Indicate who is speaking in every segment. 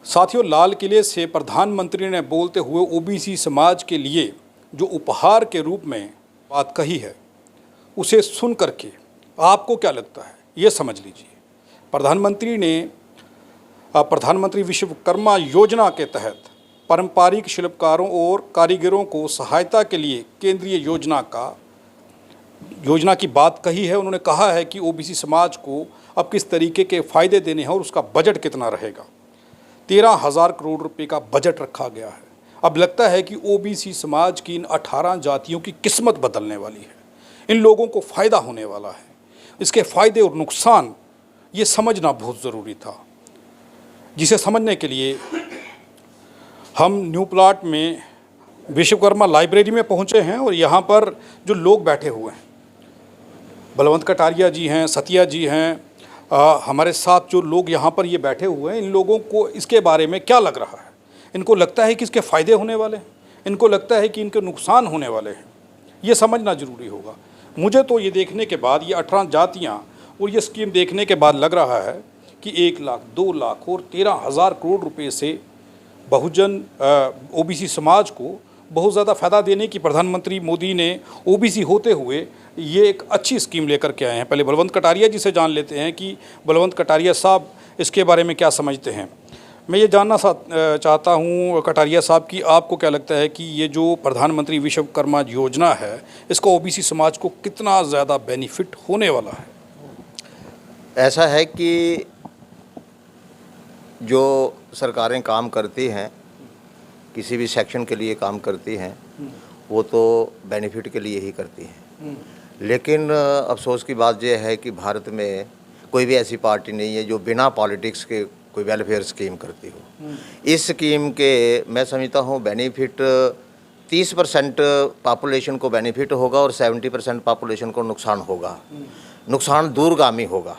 Speaker 1: साथियों, लाल किले से प्रधानमंत्री ने बोलते हुए ओबीसी समाज के लिए जो उपहार के रूप में बात कही है, उसे सुन करके आपको क्या लगता है ये समझ लीजिए। प्रधानमंत्री विश्वकर्मा योजना के तहत पारंपरिक शिल्पकारों और कारीगरों को सहायता के लिए केंद्रीय योजना की बात कही है। उन्होंने कहा है कि ओबीसी समाज को अब किस तरीके के फ़ायदे देने हैं और उसका बजट कितना रहेगा। 13,000 करोड़ रुपए का बजट रखा गया है। अब लगता है कि ओबीसी समाज की इन 18 जातियों की किस्मत बदलने वाली है। इन लोगों को फ़ायदा होने वाला है। इसके फ़ायदे और नुकसान ये समझना बहुत ज़रूरी था, जिसे समझने के लिए हम न्यू प्लाट में विश्वकर्मा लाइब्रेरी में पहुंचे हैं और यहाँ पर जो लोग बैठे हुए हैं, बलवंत कटारिया जी हैं, सतिया जी हैं, हमारे साथ जो लोग यहाँ पर ये बैठे हुए हैं, इन लोगों को इसके बारे में क्या लग रहा है। इनको लगता है कि इसके फ़ायदे होने वाले हैं, इनको लगता है कि इनके नुकसान होने वाले हैं। ये समझना ज़रूरी होगा। मुझे तो ये देखने के बाद, ये 18 जातियाँ और ये स्कीम देखने के बाद लग रहा है कि 1 लाख, 2 लाख और 13,000 करोड़ रुपये से बहुजन ओबीसी समाज को बहुत ज़्यादा फ़ायदा देने की प्रधानमंत्री मोदी ने ओबीसी होते हुए ये एक अच्छी स्कीम लेकर के आए हैं। पहले बलवंत कटारिया जी से जान लेते हैं कि बलवंत कटारिया साहब इसके बारे में क्या समझते हैं। मैं ये जानना चाहता हूँ कटारिया साहब कि आपको क्या लगता है कि ये जो प्रधानमंत्री विश्वकर्मा योजना है, इसका ओबीसी समाज को कितना ज़्यादा बेनिफिट होने वाला है।
Speaker 2: ऐसा है कि जो सरकारें काम करती हैं, किसी भी सेक्शन के लिए काम करती हैं, वो तो बेनिफिट के लिए ही करती हैं। लेकिन अफसोस की बात यह है कि भारत में कोई भी ऐसी पार्टी नहीं है जो बिना पॉलिटिक्स के कोई वेलफेयर स्कीम करती हो। इस स्कीम के मैं समझता हूँ बेनिफिट 30% पॉपुलेशन को बेनिफिट होगा और 70% पॉपुलेशन को नुकसान होगा। नुकसान दूरगामी होगा।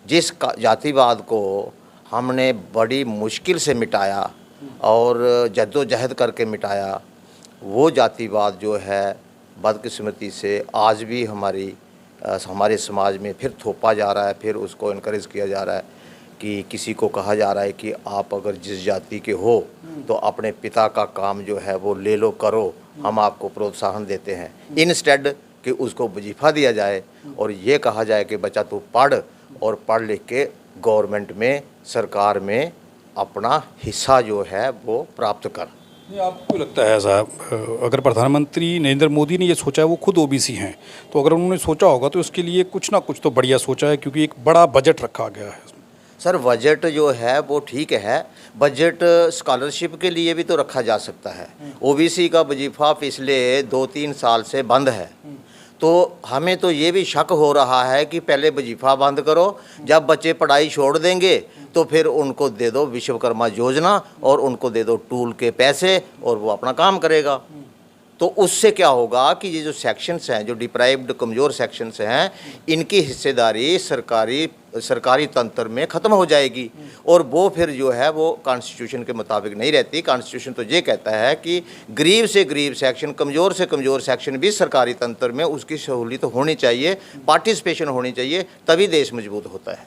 Speaker 2: जिस जातिवाद को हमने बड़ी मुश्किल से मिटाया और जद्दोजहद करके मिटाया, वो जातिवाद जो है बदकिस्मती से आज भी हमारे समाज में फिर थोपा जा रहा है। फिर उसको इनकरेज किया जा रहा है कि किसी को कहा जा रहा है कि आप अगर जिस जाति के हो तो अपने पिता का काम जो है वो ले लो, करो, हम आपको प्रोत्साहन देते हैं। इंस्टेड कि उसको वजीफ़ा दिया जाए और ये कहा जाए कि बच्चा तू पढ़ और पढ़ लिख के गवर्नमेंट में, सरकार में अपना हिस्सा जो है वो प्राप्त कर।
Speaker 1: आपको लगता है साहब, अगर प्रधानमंत्री नरेंद्र मोदी ने ये सोचा है, वो खुद ओबीसी हैं, तो अगर उन्होंने सोचा होगा तो इसके लिए कुछ ना कुछ तो बढ़िया सोचा है, क्योंकि एक बड़ा बजट रखा गया है।
Speaker 2: सर, बजट जो है वो ठीक है। बजट स्कॉलरशिप के लिए भी तो रखा जा सकता है। ओबीसी का वजीफ़ा पिछले 2-3 साल से बंद है, तो हमें तो ये भी शक हो रहा है कि पहले वजीफ़ा बंद करो, जब बच्चे पढ़ाई छोड़ देंगे तो फिर उनको दे दो विश्वकर्मा योजना और उनको दे दो टूल के पैसे और वो अपना काम करेगा। तो उससे क्या होगा कि ये जो सेक्शंस हैं, जो डिप्राइव्ड कमज़ोर सेक्शंस हैं, इनकी हिस्सेदारी सरकारी तंत्र में ख़त्म हो जाएगी और वो फिर जो है वो कॉन्स्टिट्यूशन के मुताबिक नहीं रहती। कॉन्स्टिट्यूशन तो ये कहता है कि गरीब से गरीब सेक्शन, कमज़ोर से कमज़ोर सेक्शन भी सरकारी तंत्र में उसकी सहूलियत होनी चाहिए, पार्टिसिपेशन होनी चाहिए, तभी देश मजबूत होता है।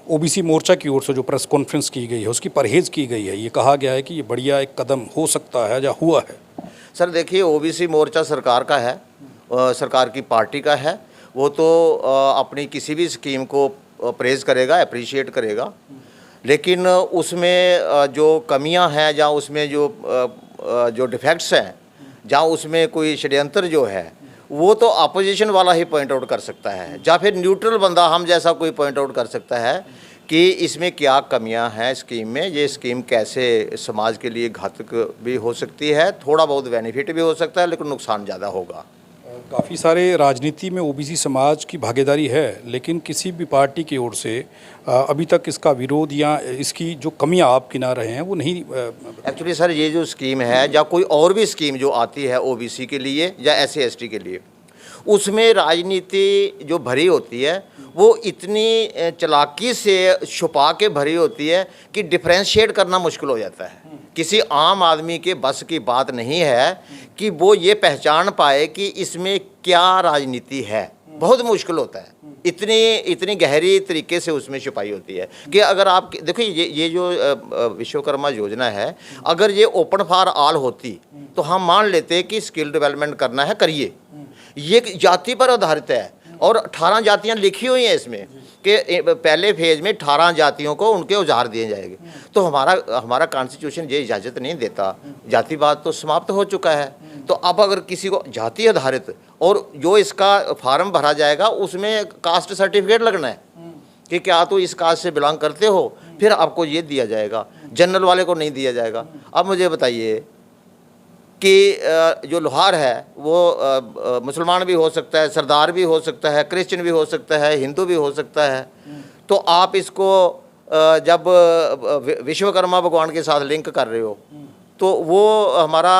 Speaker 1: ओबीसी मोर्चा की ओर से जो प्रेस कॉन्फ्रेंस की गई है, उसकी परहेज़ की गई है। ये कहा गया है कि ये बढ़िया एक कदम हो सकता है या हुआ है।
Speaker 2: सर देखिए, ओबीसी मोर्चा सरकार का है, सरकार की पार्टी का है। वो तो अपनी किसी भी स्कीम को प्रेज़ करेगा, अप्रिशिएट करेगा, लेकिन उसमें जो कमियां हैं या उसमें जो डिफेक्ट्स हैं, जहाँ उसमें कोई षड्यंत्र जो है, वो तो अपोजिशन वाला ही पॉइंट आउट कर सकता है, या फिर न्यूट्रल बंदा हम जैसा कोई पॉइंट आउट कर सकता है कि इसमें क्या कमियां हैं स्कीम में, ये स्कीम कैसे समाज के लिए घातक भी हो सकती है, थोड़ा बहुत बेनिफिट भी हो सकता है, लेकिन नुकसान ज़्यादा होगा।
Speaker 1: काफ़ी सारे राजनीति में ओबीसी समाज की भागीदारी है, लेकिन किसी भी पार्टी की ओर से अभी तक इसका विरोध या इसकी जो कमियां आप गिना रहे हैं वो नहीं।
Speaker 2: एक्चुअली सर, ये जो स्कीम है या कोई और भी स्कीम जो आती है ओबीसी के लिए या SC/ST के लिए, उसमें राजनीति जो भरी होती है वो इतनी चालाकी से छुपा के भरी होती है कि डिफ्रेंशिएट करना मुश्किल हो जाता है। किसी आम आदमी के बस की बात नहीं है कि वो ये पहचान पाए कि इसमें क्या राजनीति है। बहुत मुश्किल होता है, इतनी गहरी तरीके से उसमें छुपाई होती है कि अगर आप देखो ये जो विश्वकर्मा योजना है, अगर ये ओपन फॉर ऑल होती तो हम मान लेते कि स्किल डेवलपमेंट करना है करिए। ये जाति पर आधारित है और 18 जातियां लिखी हुई हैं इसमें कि पहले फेज में 18 जातियों को उनके औजार दिए जाएंगे। तो हमारा कॉन्स्टिट्यूशन ये इजाज़त नहीं देता, जातिवाद तो समाप्त हो चुका है। तो अब अगर किसी को जाति आधारित और जो इसका फार्म भरा जाएगा उसमें कास्ट सर्टिफिकेट लगना है कि क्या तो इस कास्ट से बिलोंग करते हो, फिर आपको ये दिया जाएगा, जनरल वाले को नहीं दिया जाएगा। अब मुझे बताइए कि जो लोहार है वो मुसलमान भी हो सकता है, सरदार भी हो सकता है, क्रिश्चियन भी हो सकता है, हिंदू भी हो सकता है। तो आप इसको जब विश्वकर्मा भगवान के साथ लिंक कर रहे हो तो वो हमारा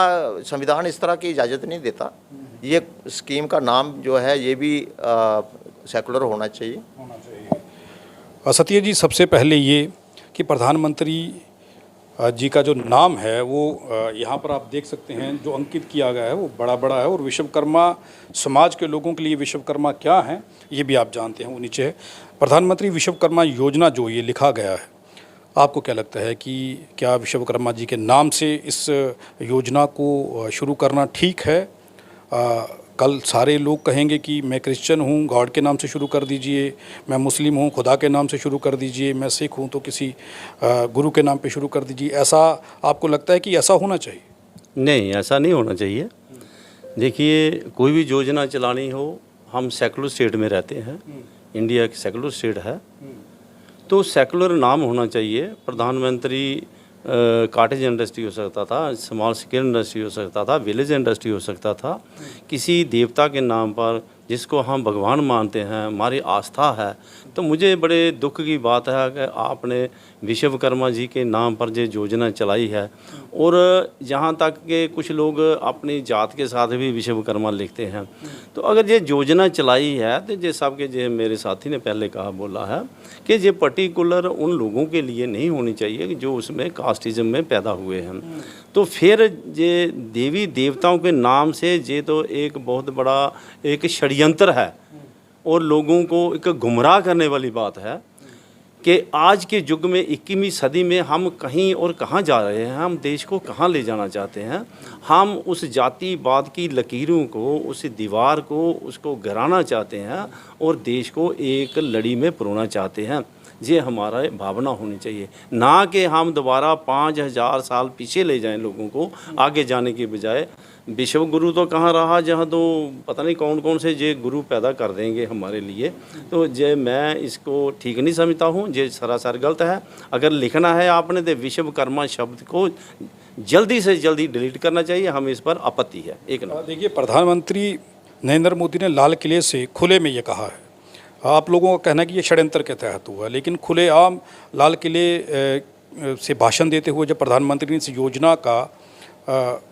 Speaker 2: संविधान इस तरह की इजाज़त नहीं देता। ये स्कीम का नाम जो है ये भी सेकुलर होना चाहिए।
Speaker 1: सत्य जी, सबसे पहले ये कि प्रधानमंत्री जी का जो नाम है वो यहाँ पर आप देख सकते हैं जो अंकित किया गया है वो बड़ा बड़ा है, और विश्वकर्मा समाज के लोगों के लिए विश्वकर्मा क्या हैं ये भी आप जानते हैं। वो नीचे है प्रधानमंत्री विश्वकर्मा योजना, जो ये लिखा गया है, आपको क्या लगता है कि क्या विश्वकर्मा जी के नाम से इस योजना को शुरू करना ठीक है? कल सारे लोग कहेंगे कि मैं क्रिश्चियन हूँ, गॉड के नाम से शुरू कर दीजिए, मैं मुस्लिम हूँ, खुदा के नाम से शुरू कर दीजिए, मैं सिख हूँ तो किसी गुरु के नाम पे शुरू कर दीजिए। ऐसा आपको लगता है कि ऐसा होना चाहिए?
Speaker 3: नहीं, ऐसा नहीं होना चाहिए। देखिए, कोई भी योजना चलानी हो, हम सेकुलर स्टेट में रहते हैं, इंडिया एक सेकुलर स्टेट है, तो सेकुलर नाम होना चाहिए। प्रधानमंत्री कॉटेज इंडस्ट्री हो सकता था, स्मॉल स्केल इंडस्ट्री हो सकता था, विलेज इंडस्ट्री हो सकता था। किसी देवता के नाम पर जिसको हम भगवान मानते हैं, हमारी आस्था है, तो मुझे बड़े दुख की बात है कि आपने विश्वकर्मा जी के नाम पर जो योजना चलाई है, और जहाँ तक कि कुछ लोग अपनी जात के साथ भी विश्वकर्मा लिखते हैं। तो अगर ये योजना चलाई है तो ये सब के जो मेरे साथी ने पहले कहा बोला है कि ये पर्टिकुलर उन लोगों के लिए नहीं होनी चाहिए कि जो उसमें कास्टिज्म में पैदा हुए हैं। तो फिर ये देवी देवताओं के नाम से ये तो एक बहुत बड़ा एक षड्यंत्र है और लोगों को एक गुमराह करने वाली बात है कि आज के युग में 21वीं सदी में हम कहीं और कहाँ जा रहे हैं, हम देश को कहाँ ले जाना चाहते हैं। हम उस जातिवाद की लकीरों को, उस दीवार को, उसको गिराना चाहते हैं और देश को एक लड़ी में पिरोना चाहते हैं। ये हमारा भावना होनी चाहिए, ना कि हम दोबारा 5000 साल पीछे ले जाएं लोगों को आगे जाने के बजाय। विश्व गुरु तो कहाँ रहा, जहाँ तो पता नहीं कौन कौन से ये गुरु पैदा कर देंगे हमारे लिए। तो ये मैं इसको ठीक नहीं समझता हूँ, ये सरासर गलत है। अगर लिखना है आपने तो विश्वकर्मा शब्द को जल्दी से जल्दी डिलीट करना चाहिए, हमें इस पर आपत्ति है। एक नंबर
Speaker 1: देखिए, प्रधानमंत्री नरेंद्र मोदी ने लाल किले से खुले में ये कहा है। आप लोगों का कहना है कि ये षड्यंत्र के तहत हुआ, लेकिन खुलेआम लाल किले से भाषण देते हुए जब प्रधानमंत्री ने इस योजना का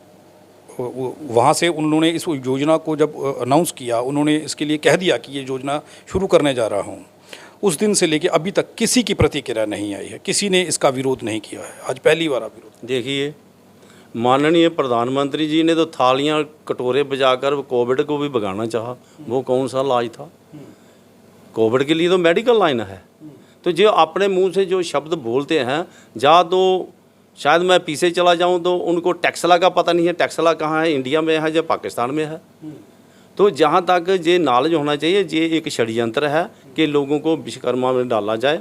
Speaker 1: वहाँ से उन्होंने इस योजना को जब अनाउंस किया, उन्होंने इसके लिए कह दिया कि ये योजना शुरू करने जा रहा हूँ, उस दिन से लेके अभी तक किसी की प्रतिक्रिया नहीं आई है, किसी ने इसका विरोध नहीं किया है। आज पहली बार आप विरोध।
Speaker 3: देखिए, माननीय प्रधानमंत्री जी ने तो थालियाँ कटोरे बजाकर कोविड को भी भगाना चाहा। वो कौन सा इलाज था? कोविड के लिए तो मेडिकल लाइन है। तो जो अपने मुंह से जो शब्द बोलते हैं, जा तो शायद मैं पीछे चला जाऊं तो उनको टैक्सला का पता नहीं है, टैक्सला कहाँ है, इंडिया में है या पाकिस्तान में है। तो जहाँ तक ये नॉलेज होना चाहिए, ये एक षड्यंत्र है कि लोगों को विश्वकर्मा में डाला जाए।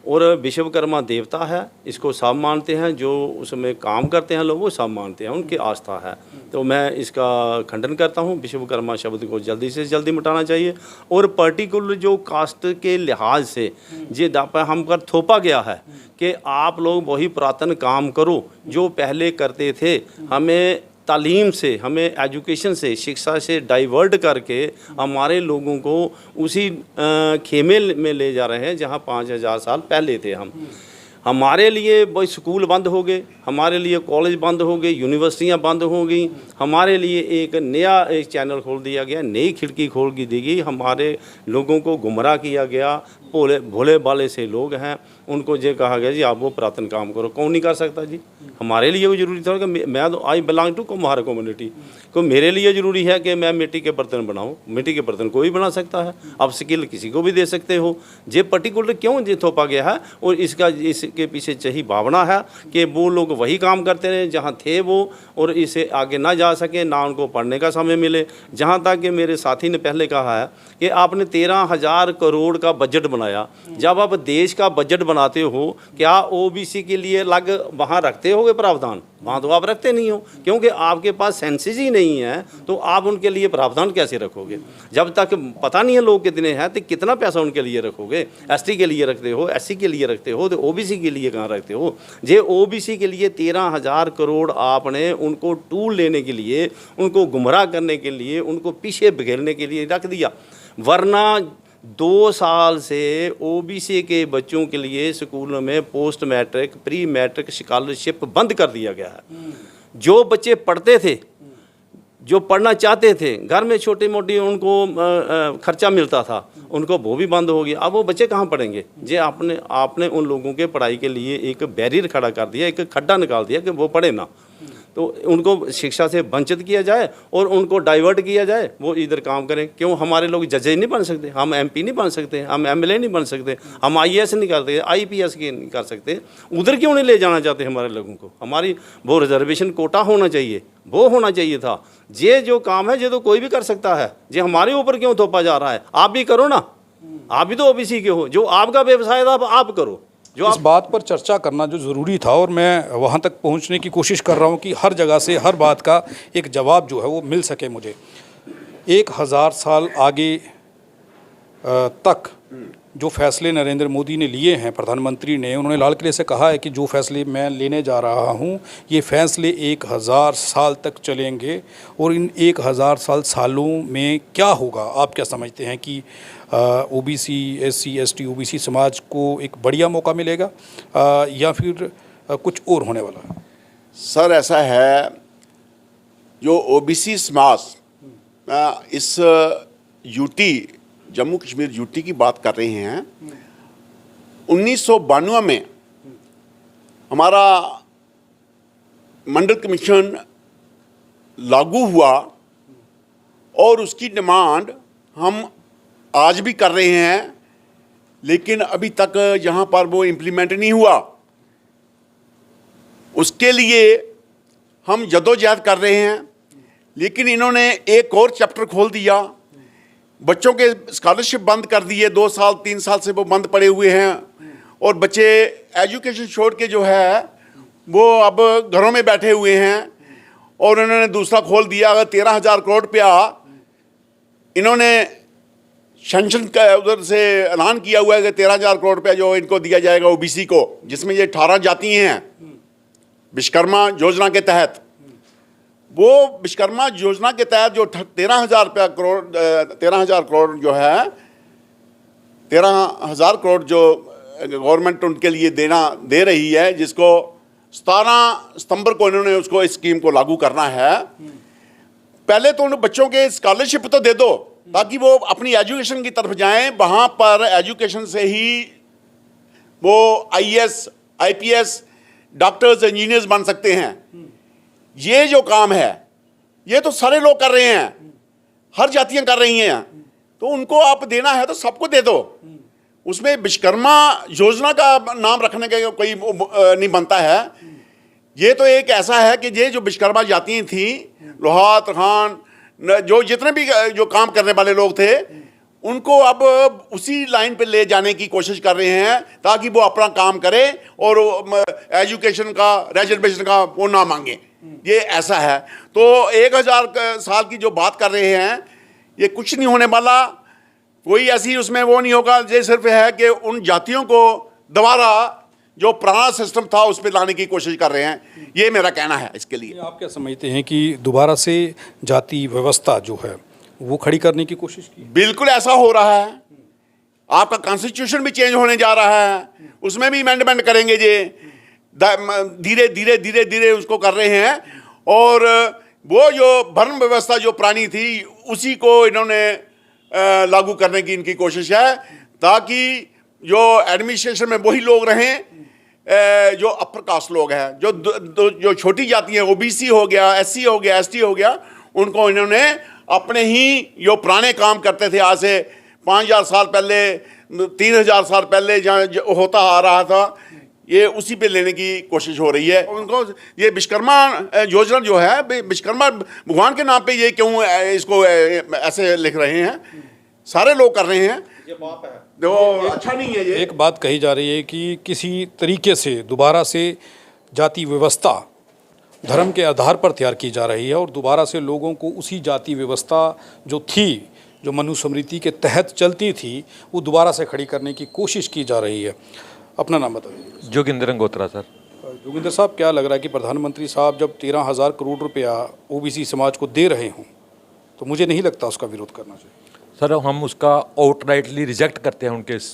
Speaker 3: और विश्वकर्मा देवता है, इसको सब मानते हैं, जो उसमें काम करते हैं लोग वो सब मानते हैं, उनकी आस्था है। तो मैं इसका खंडन करता हूँ। विश्वकर्मा शब्द को जल्दी से जल्दी मिटाना चाहिए। और पर्टिकुलर जो कास्ट के लिहाज से ये दापा हम पर थोपा गया है कि आप लोग वही पुरातन काम करो जो पहले करते थे। हमें तालीम से, हमें एजुकेशन से, शिक्षा से डाइवर्ट करके हमारे लोगों को उसी खेमे में ले जा रहे हैं जहां 5000 साल पहले थे हम। हमारे लिए वही स्कूल बंद हो गए, हमारे लिए कॉलेज बंद हो गए, यूनिवर्सिटियां बंद हो गई, हमारे लिए एक नया एक चैनल खोल दिया गया, नई खिड़की खोल दी गई, हमारे लोगों को गुमराह किया गया। भोले भोले भाले से लोग हैं, उनको ये कहा गया जी आप वो पुरातन काम करो। कौन नहीं कर सकता जी? हमारे लिए वो ज़रूरी था कि मैं तो आई बिलोंग टू कुम्हार कम्युनिटी, को मेरे लिए ज़रूरी है कि मैं मिट्टी के बर्तन बनाऊं। मिट्टी के बर्तन कोई बना सकता है, आप स्किल किसी को भी दे सकते हो। ये पर्टिकुलर क्यों ये थोपा गया है? और इसके पीछे यही भावना है कि वो लोग वही काम करते रहे जहाँ थे वो, और इसे आगे ना जा सके, ना उनको पढ़ने का समय मिले। जहाँ तक कि मेरे साथी ने पहले कहा है कि आपने 13,000 करोड़ का बजट बनाया। जब आप देश का बजट बनाते हो, क्या ओबीसी के लिए अलग वहाँ रखते होगे प्रावधान? वहाँ तो आप रखते नहीं हो, क्योंकि आपके पास सेंसेस ही नहीं है, तो आप उनके लिए प्रावधान कैसे रखोगे? जब तक पता नहीं है लोग कितने हैं तो कितना पैसा उनके लिए रखोगे? एसटी के लिए रखते हो, एससी के लिए रखते हो, तो ओबीसी के लिए कहाँ रखते हो? जे ओबीसी के लिए 13,000 करोड़ आपने उनको टूल लेने के लिए, उनको गुमराह करने के लिए, उनको पीछे बिखेरने के लिए रख दिया। वरना 2 साल से ओबीसी के बच्चों के लिए स्कूलों में post matric, pre matric scholarship बंद कर दिया गया है। जो बच्चे पढ़ते थे, जो पढ़ना चाहते थे, घर में छोटी मोटी उनको खर्चा मिलता था, उनको वो भी बंद हो गया। अब वो बच्चे कहाँ पढ़ेंगे? जे आपने उन लोगों के पढ़ाई के लिए एक बैरियर खड़ा कर दिया, एक खड्डा निकाल दिया कि वो पढ़े ना, तो उनको शिक्षा से वंचित किया जाए और उनको डाइवर्ट किया जाए, वो इधर काम करें। क्यों हमारे लोग जज नहीं बन सकते? हम एमपी नहीं बन सकते, हम एमएलए नहीं बन सकते, हम आईएएस नहीं करते, आईपीएस के नहीं कर सकते? उधर क्यों नहीं ले जाना चाहते हमारे लोगों को? हमारी वो रिजर्वेशन कोटा होना चाहिए, वो होना चाहिए था। ये जो काम है ये तो कोई भी कर सकता है, ये हमारे ऊपर क्यों थोपा जा रहा है? आप भी करो ना, आप भी तो ओबीसी के हो, जो आपका व्यवसाय था आप करो। जो
Speaker 1: इस बात पर चर्चा करना जो ज़रूरी था, और मैं वहाँ तक पहुँचने की कोशिश कर रहा हूँ कि हर जगह से हर बात का एक जवाब जो है वो मिल सके मुझे। 1000 साल आगे तक जो फैसले नरेंद्र मोदी ने लिए हैं, प्रधानमंत्री ने, उन्होंने लाल किले से कहा है कि जो फैसले मैं लेने जा रहा हूँ ये फैसले 1000 साल तक चलेंगे, और इन 1000 सालों में क्या होगा? आप क्या समझते हैं कि ओबीसी, एससी, एसटी, ओबीसी समाज को एक बढ़िया मौका मिलेगा या फिर कुछ और होने वाला है?
Speaker 4: सर ऐसा है, जो ओबीसी समाज इस यूटी, जम्मू कश्मीर यूटी की बात कर रहे हैं, 1992 में हमारा मंडल कमीशन लागू हुआ और उसकी डिमांड हम आज भी कर रहे हैं, लेकिन अभी तक यहाँ पर वो इम्प्लीमेंट नहीं हुआ। उसके लिए हम जद्दोजहद कर रहे हैं, लेकिन इन्होंने एक और चैप्टर खोल दिया। बच्चों के स्कॉलरशिप बंद कर दिए, 2 साल 3 साल से वो बंद पड़े हुए हैं, और बच्चे एजुकेशन छोड़ के जो है वो अब घरों में बैठे हुए हैं। और इन्होंने दूसरा खोल दिया, अगर 13,000 करोड़ रुपया इन्होंने सेंक्शन का उधर से ऐलान किया हुआ है कि 13,000 करोड़ रुपया जो इनको दिया जाएगा ओबीसी को, जिसमें ये 18 जाति हैं विश्वकर्मा योजना के तहत। वो विश्वकर्मा योजना के तहत जो 13,000 करोड़ जो है, 13,000 करोड़ जो गवर्नमेंट उनके लिए दे रही है, जिसको 17 सितंबर को इन्होंने उसको इस स्कीम को लागू करना है। पहले तो उन बच्चों के स्कॉलरशिप तो दे दो, ताकि वो अपनी एजुकेशन की तरफ जाएं। वहाँ पर एजुकेशन से ही वो आईएएस, आईपीएस, डॉक्टर्स, इंजीनियर्स बन सकते हैं। ये जो काम है ये तो सारे लोग कर रहे हैं, हर जातियां कर रही हैं, तो उनको आप देना है तो सबको दे दो। उसमें विश्वकर्मा योजना का नाम रखने का कोई नहीं बनता है। ये तो एक ऐसा है कि ये जो विश्वकर्मा जातियां थी, लोहार, तरखान, जो जितने भी जो काम करने वाले लोग थे, उनको अब उसी लाइन पे ले जाने की कोशिश कर रहे हैं, ताकि वो अपना काम करें और एजुकेशन का, रिजर्वेशन का वो ना मांगे। ये ऐसा है। तो 1000 साल की जो बात कर रहे हैं, ये कुछ नहीं होने वाला, कोई ऐसी उसमें वो नहीं होगा। ये सिर्फ है कि उन जातियों को दोबारा जो पुराना सिस्टम था उस पर लाने की कोशिश कर रहे हैं। ये मेरा कहना है इसके लिए।
Speaker 1: आप क्या समझते हैं कि दोबारा से जाति व्यवस्था जो है वो खड़ी करने की कोशिश की?
Speaker 4: बिल्कुल ऐसा हो रहा है। आपका कॉन्स्टिट्यूशन भी चेंज होने जा रहा है, उसमें भी अमेंडमेंट करेंगे। धीरे धीरे धीरे धीरे उसको कर रहे हैं, और वो जो वर्ण व्यवस्था जो पुरानी थी उसी को इन्होंने लागू करने की इनकी कोशिश है, ताकि जो एडमिनिस्ट्रेशन में वही लोग रहें जो अपर कास्ट लोग हैं, जो छोटी जाति हैं, ओबीसी हो गया, एससी हो गया, एसटी हो गया, उनको इन्होंने अपने ही जो पुराने काम करते थे आज से 5000 साल पहले, 3000 साल पहले जहाँ होता आ रहा था, ये उसी पे लेने की कोशिश हो रही है। उनको ये विश्वकर्मा योजना जो है, विश्वकर्मा भगवान के नाम पे ये क्यों इसको ऐसे लिख रहे हैं, सारे लोग कर रहे हैं, ये पाप है, तो अच्छा नहीं है ये।
Speaker 1: एक बात कही जा रही है कि किसी तरीके से दोबारा से जाति व्यवस्था धर्म के आधार पर तैयार की जा रही है, और दोबारा से लोगों को उसी जाति व्यवस्था जो थी, जो मनुस्मृति के तहत चलती थी, वो दोबारा से खड़ी करने की कोशिश की जा रही है। अपना नाम बताइए।
Speaker 5: जोगिंदर गंगोत्रा सर।
Speaker 1: जोगिंदर साहब, क्या लग रहा है कि प्रधानमंत्री साहब जब 13,000 करोड़ रुपया ओबीसी समाज को दे रहे हों, तो मुझे नहीं लगता उसका विरोध करना चाहिए।
Speaker 5: सर हम उसका आउटराइटली रिजेक्ट करते हैं, उनके इस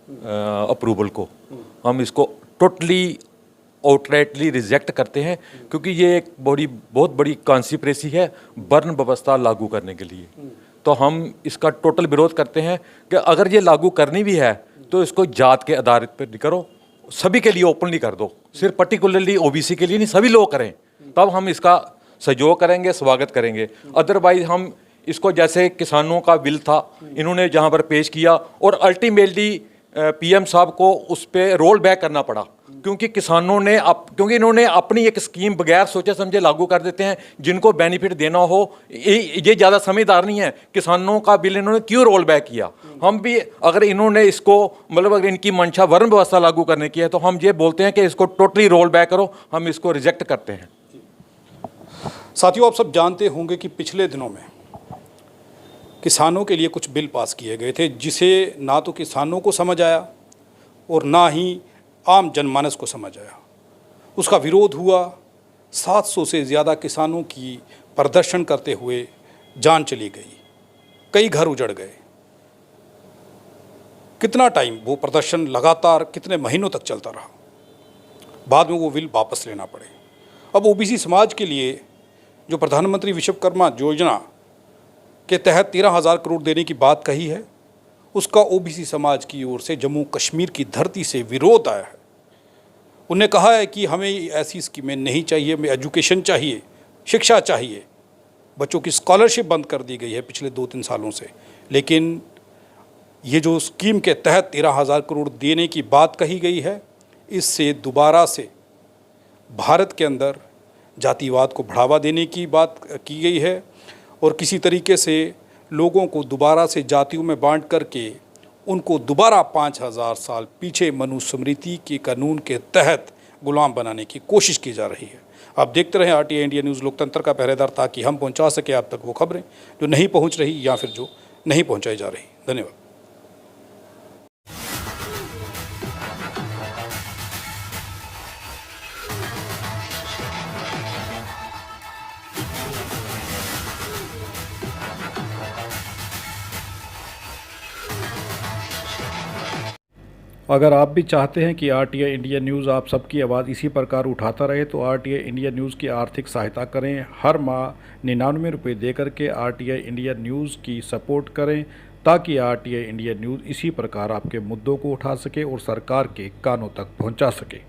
Speaker 5: अप्रूवल को हम इसको टोटली आउटराइटली रिजेक्ट करते हैं, क्योंकि ये एक बहुत बड़ी कॉन्स्पिरेसी है वर्ण व्यवस्था लागू करने के लिए। तो हम इसका टोटल विरोध करते हैं कि अगर ये लागू करनी भी है तो इसको जात के आधारित पर नहीं करो, सभी के लिए ओपनली कर दो, सिर्फ पर्टिकुलरली ओबीसी के लिए नहीं, सभी लोग करें, तब हम इसका सहयोग करेंगे, स्वागत करेंगे। अदरवाइज हम इसको, जैसे किसानों का बिल था, इन्होंने जहाँ पर पेश किया और अल्टीमेटली पीएम साहब को उस पर रोल बैक करना पड़ा, क्योंकि किसानों ने क्योंकि इन्होंने अपनी एक स्कीम बगैर सोचे समझे लागू कर देते हैं, जिनको बेनिफिट देना हो ये ज़्यादा समझदार नहीं है। किसानों का बिल इन्होंने क्यों रोल बैक किया? हम भी अगर इन्होंने इसको, मतलब अगर इनकी मंशा वर्ण व्यवस्था लागू करने की है, तो हम ये बोलते हैं कि इसको टोटली रोल बैक करो, हम इसको रिजेक्ट करते हैं।
Speaker 1: साथियों, आप सब जानते होंगे कि पिछले दिनों में किसानों के लिए कुछ बिल पास किए गए थे, जिसे ना तो किसानों को समझ आया और ना ही आम जनमानस को समझ आया। उसका विरोध हुआ, 700 से ज़्यादा किसानों की प्रदर्शन करते हुए जान चली गई, कई घर उजड़ गए। कितना टाइम वो प्रदर्शन लगातार, कितने महीनों तक चलता रहा, बाद में वो बिल वापस लेना पड़े। अब ओबीसी समाज के लिए जो प्रधानमंत्री विश्वकर्मा योजना के तहत 13,000 करोड़ देने की बात कही है, उसका ओबीसी समाज की ओर से जम्मू कश्मीर की धरती से विरोध आया है। उन्हें कहा है कि हमें ऐसी स्कीमें नहीं चाहिए, हमें एजुकेशन चाहिए, शिक्षा चाहिए। बच्चों की स्कॉलरशिप बंद कर दी गई है पिछले 2-3 सालों से, लेकिन ये जो स्कीम के तहत 13,000 करोड़ देने की बात कही गई है, इससे दोबारा से भारत के अंदर जातिवाद को बढ़ावा देने की बात की गई है, और किसी तरीके से लोगों को दोबारा से जातियों में बांट करके उनको दोबारा 5,000 साल पीछे मनुस्मृति के कानून के तहत गुलाम बनाने की कोशिश की जा रही है। आप देखते रहें RTI इंडिया न्यूज़, लोकतंत्र का पहरेदार, ताकि हम पहुंचा सके आप तक वो खबरें जो नहीं पहुंच रही या फिर जो नहीं पहुंचाई जा रही। धन्यवाद। अगर आप भी चाहते हैं कि RTI इंडिया न्यूज़ आप सबकी आवाज़ इसी प्रकार उठाता रहे, तो RTI इंडिया न्यूज़ की आर्थिक सहायता करें। हर माह 99 रुपये दे करके RTI इंडिया न्यूज़ की सपोर्ट करें, ताकि RTI इंडिया न्यूज़ इसी प्रकार आपके मुद्दों को उठा सके और सरकार के कानों तक पहुंचा सके।